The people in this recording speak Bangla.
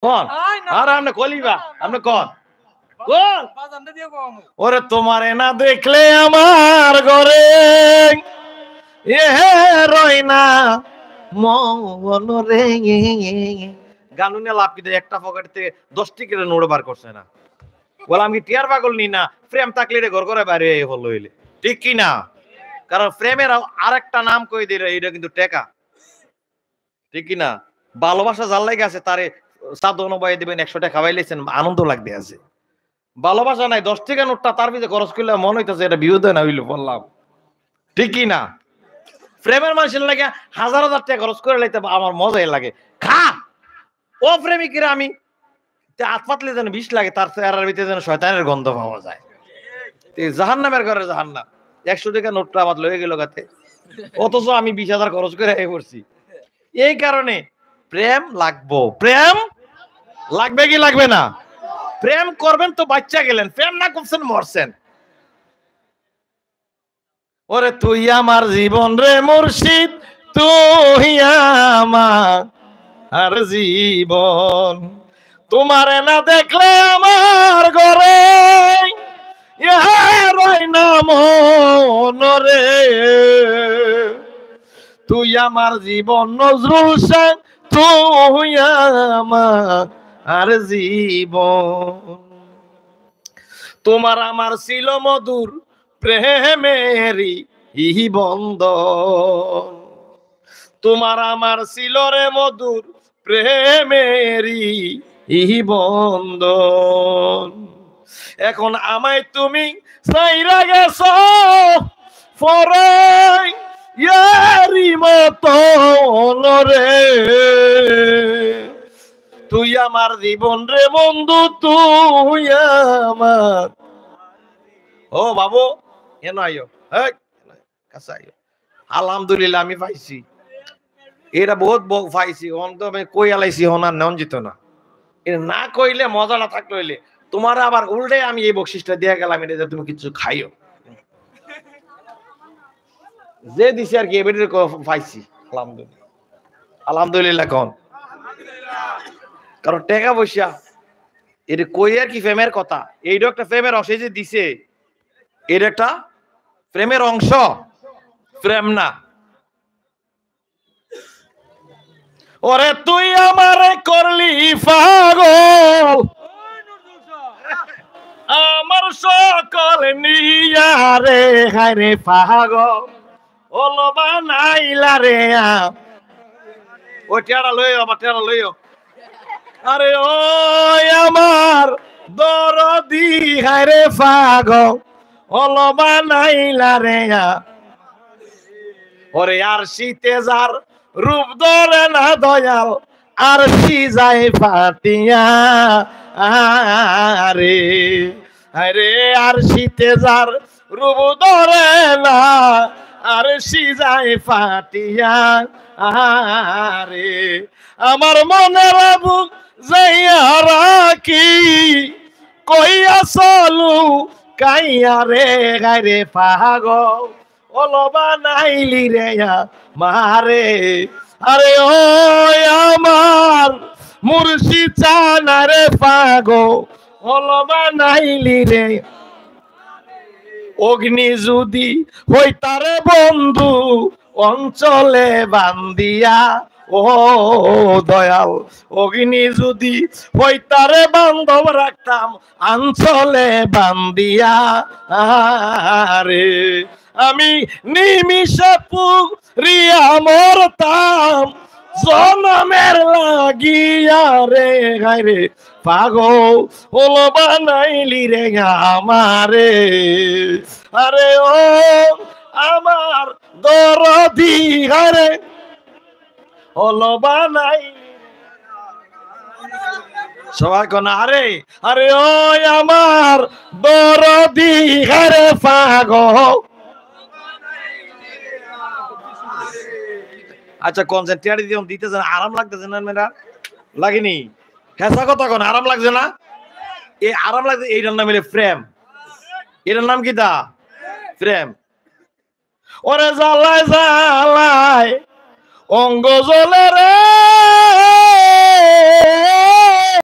কোন আর আপনি কলিবা আপনি কোন কোন ওরে তোমারে না দেখলে আমার ঘরে এ রই না মন রে গানুনে লাভ কি একটা পকেট থেকে 10 টিকের নোট বার করছে না বলে আমি টিয়ার পাগল নি না প্রেম থাকলে রে ঘর করে বাইরে হলো হইলে ঠিক কি না কারণ প্রেমের আরেকটা নাম কই দিলে এটা কিন্তু টেকা ঠিক কি না ভালোবাসা যার লাগে আছে তারে সাধন বয়ে দিবেন 100 টাকা খাওয়াইলেছেন আনন্দ লাগবে আছে ভালোবাসা নাই 10 টাকা নোটটা তার ভিতরে খরচ করলে মনে হইতেছে এটা বিরোধী না হইলো বললাম ঠিক কি না প্রেমের মানুষের লাগে 1000 টাকা খরচ করে লাইতে আমার মজাই লাগে খা ও প্রেমিকের আমি হাত পাতলে যেন বিষ লাগে তার চেহারার ভিতরে যেন শয়তানের গন্ধ পাওয়া যায় জাহান্নামের ঘরে জাহান্নাম 100 টাকা নোটটা আমার লয়ে গেল গাতে অথচ আমি 20,000 খরচ করে পড়ছি এই কারণে প্রেম লাগবো প্রেম লাগবে কি লাগবে না প্রেম করবেন তো বাচ্চা গেলেন প্রেম না করছেন মরছেন ওরে তুই আমার জীবন রে মুর্শিদ তুই আমার আর জীবন তোমারে না দেখলে আমার ঘরে রই না মন রে তুই আমার জীবন নজরুল শাহ তুই আমার আর জীবন তোমার আমার ছিল মধুর প্রেমেরই ইহি বন্ধন তোমার আমার ছিল রে মধুর প্রেমেরই ইহি বন্ধন এখন আমায় তুমি সাইরা গেছ ফরাই ইয়ারি মতন রে তুই আমার জীবন রে বন্ধু তুই আমার ও বাবু এন আইও কাছে আইও আলহামদুলিল্লাহ আমি পাইছি এটা বহুত পাইছি অন্ত আমি কই আলাইছি হনার নেন যেত না এটা না কইলে মজা না থাকলে হইলে তোমার আবার উল্টে আমি এই বকশিসটা দিয়ে গেলাম এটা তুমি কিছু খাইও যে দিছি আর কি এবারে পাইছি আলহামদুলিল্লাহ আলহামদুলিল্লাহ কোন কারণ টাকা পয়সা এটা কই আর কি প্রেমের কথা এইটা একটা প্রেমের অংশ যে দিছে এর একটা প্রেমের অংশ প্রেম না ওরে তুই আমারে করলি পাগল আমার সকল নিয়া রে হায়রে পাগল ওলো বানাইলা রে ও টেরা লইও আমার টেরা লইও আরে ও আমার দরদি হায়রে পাগল ওলো বানাইলা রে ওরে আর শীতে যার রূপ ধরে না দয়াল আর সি যায় ফাটিয়া আরে আরে আর শীতে যার রূপ ধরে না আর সি যায় ফাটিয়া আরে আমার মনের বুক যাইয়া রাখি কইয়া চলু কাইয়া রে গাইরে পাগল ওলবা নাইলি রে মারে আরে ও আমার মুর্শিদ চানা রে পাগল ওলবা নাইলি রে অগ্নি যদি হইতারে বন্ধু অঞ্চলে বান্দিয়া ও দয়াল অগ্নি যদি হইতারে বান্ধব রাখতাম অঞ্চলে বান্দিয়া আরে আমি নিমিষে পুরিয়া মরতাম জনমের লাগিয়া রে গাইরে পাগল হলো বানাইলি রে আমারে আরে ও আমার দরদি গারে হলো বানাই সবাই কোন আরে আরে ও আমার দরদি গারে পাগল আচ্ছা কনসেন্ট্রেট দিতেছে না আরাম লাগতেছে না মেয়েরা লাগেনি হেসা কথা কোন আরাম লাগছে না এই আরাম লাগছে এইটার নাম হলো প্রেম এটার নাম কি তা প্রেম ওরে জ্বালায় জ্বালায় অঙ্গ জ্বলে রে